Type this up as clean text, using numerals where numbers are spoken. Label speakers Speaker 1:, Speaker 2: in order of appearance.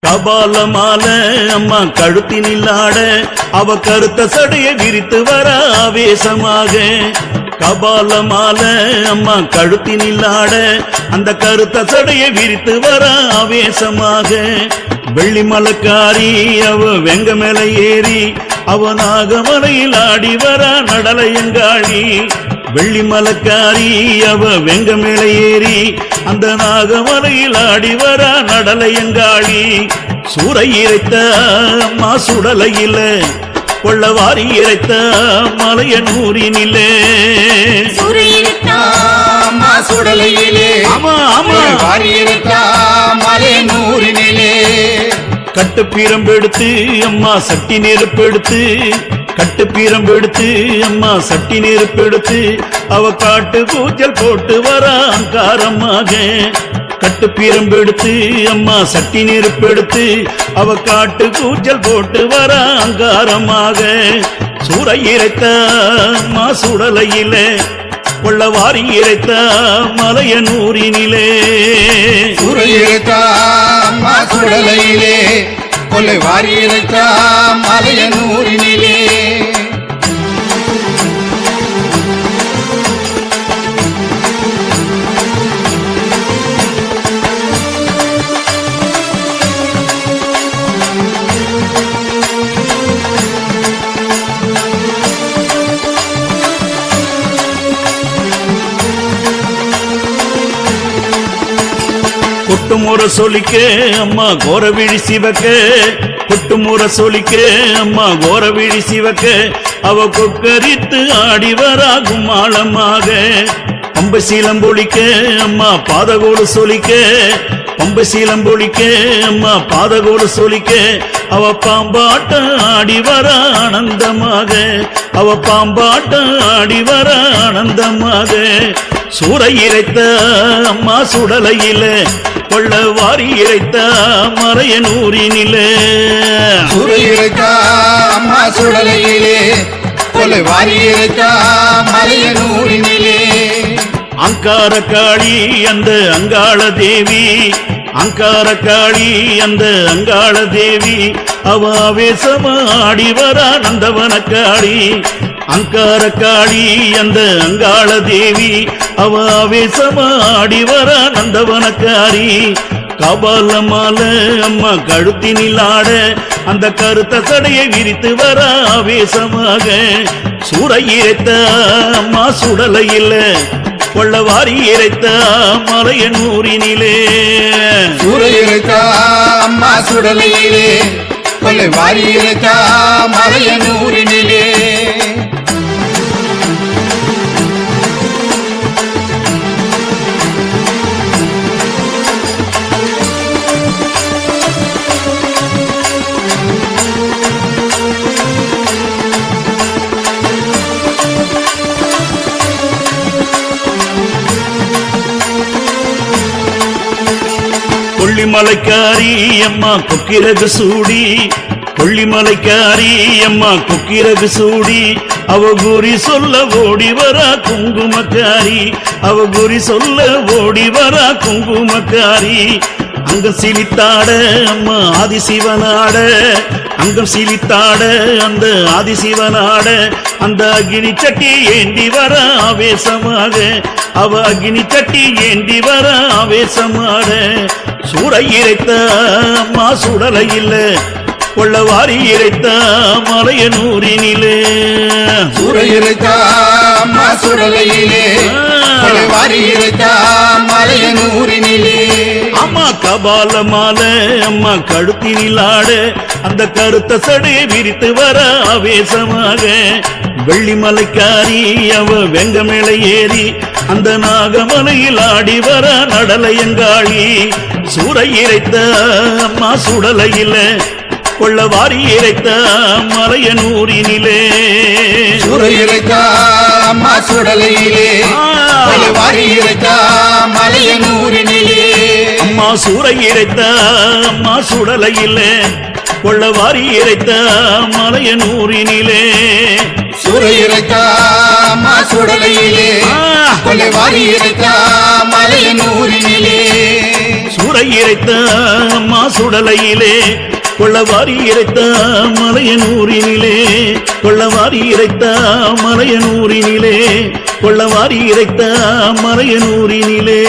Speaker 1: கபால மாலை அம்மா கழுத்தினில் ஆட அவ கருத்த சடையை விரித்து வர ஆவேசமாக. கபால மாலை அம்மா கழுத்தினில் ஆட அந்த கருத்த சடையை விரித்து வர ஆவேசமாக. வெள்ளி மலக்காரி அவ வெங்க மேல ஏறி அவ நாகமலையில் ஆடி வர நடலையங்காளி. வெள்ளி மலக்காரி அவ வெங்க மேல ஏறி அந்த நாகமலையில் ஆடி வர நடலையங்காளி. சூறை இறைத்த அம்மா சுடலையில கொள்ளவாரி இறைத்த மலைய நூறினிலே.
Speaker 2: சுடலையிலே
Speaker 1: ஆமா ஆமா
Speaker 2: வாரி இறைத்த மலைய நூறினிலே.
Speaker 1: கட்டு பீரம்பெடுத்து அம்மா சட்டி நெருப்பெடுத்து கட்டு பீரம்பெடுத்து அம்மா சட்டி நெருப்பெடுத்து அவ காட்டு கூச்சல் போட்டு வர அங்காரமாக. கட்டு பீரம்பெடுத்து அம்மா சட்டி நெருப்பெடுத்து அவ காட்டு கூச்சல் போட்டு வர அங்காரமாக. சூறை இறைத்த அம்மா சுடலையில கொள்ளவாரி இறைத்த மலைய நூறினிலே.
Speaker 2: சூறை இறைத்த அம்மா சுடலையிலே கொள்ளை வாரி இறைத்த மலைய நூறினிலே.
Speaker 1: கொட்டுமுறை சொல்லிக்க அம்மா கோரவிழி சிவக்க. கொட்டுமுறை சொல்லிக்க அம்மா கோரவிழி சிவக்க அவ கொக்கரித்து ஆடி வராகும் ஆழமாக. பம்பை சீலம் பொழிக்க அம்மா பாதகோடு சொலிக்க. பம்பை சீலம் பொழிக்க அம்மா பாதகோடு சொலிக்க அவ பாம்பாட்ட ஆடி வர ஆனந்தமாக. அவ பாம்பாட்ட ஆடி வர ஆனந்தமாக. சூறை இறைத்த அம்மா சுடலையில கொள்ளவாரி இறைத்த மலைய நூறினிலே.
Speaker 2: சூறை இறைத்த அம்மா சுடலையிலே கொள்ளை வாரி இறைத்த மலைய நூறினிலே.
Speaker 1: அங்கார காளி அந்த அங்காள தேவி. அங்கார காளி அந்த அங்காள தேவி அவ ஆவேசமாடி வர நந்தவனக்காளி. அங்கார காளி அந்த அங்காள தேவி அவ ஆவேசமாடி வர நந்தவனக்காரி. கபால மாலை அம்மா கழுத்தினில் ஆட அந்த கருத்த சடையை விரித்து வர ஆவேசமாக. சூறை இறைத்த அம்மா சுடலையில கொள்ளவாரி இறைத்த மலைய நூறினிலே.
Speaker 2: சூறை இறைத்த அம்மா சுடலையிலே கொள்ளை வாரி இறைத்த மலைய நூறினிலே.
Speaker 1: கொல்லிமலைக்காரி அம்மா கொக்கிரகு சூடி. கொல்லிமலைக்காரி அம்மா கொக்கிரகு சூடி அவ குறி சொல்ல ஓடி வர குங்குமக்காரி. அவ குறி சொல்ல ஓடி வர குங்குமக்காரி. அங்கம் சிலித்தாட அம்மா ஆதிசிவனாட. அங்கம் சிலித்தாட அந்த ஆதிசிவனாட அந்த அக்னி சட்டி ஏந்தி வர ஆவேசமாக. அவ அக்னி சட்டி ஏந்தி வர ஆவேசமாக. சூறை இறைத்த அம்மா சுடலையில கொள்ளவாரி இறைத்த மலைய நூறினிலே.
Speaker 2: சூறை இறைத்த அம்மா சுடலையிலே கொள்ளை வாரி இறைத்த மலைய நூறினிலே.
Speaker 1: அம்மா கபால மாலை அம்மா கழுத்தினில் ஆட அந்த கருத்த சடையை விரித்து வர ஆவேசமாக. வெள்ளி மலைக்காரி அவ வெங்க மேல ஏறி அந்த நாகமலையில் ஆடி வர நடலையங்காளி. சூறை இறைத்த அம்மா சுடலையில கொள்ளவாரி இறைத்த மலைய நூறினிலே.
Speaker 2: சூறை இறைத்த அம்மா சுடலையிலே கொள்ளை வாரி இறைத்த மலைய நூறினிலே.
Speaker 1: அம்மா சூறை இறைத்த அம்மா சுடலையில கொள்ளவாரி இறைத்த மலைய நூறினிலே.
Speaker 2: சூறை இறைத்த அம்மா சுடலையிலே கொள்ளை வாரி இறைத்த மலைய நூறினிலே.
Speaker 1: சூறை சூறை இறைத்த அம்மா சுடலையிலே கொள்ளவாரி இறைத்த மலையனூரினிலே கொள்ளவாரி இறைத்த மலையனூரினிலே கொள்ளவாரி இறைத்த மலையனூரினிலே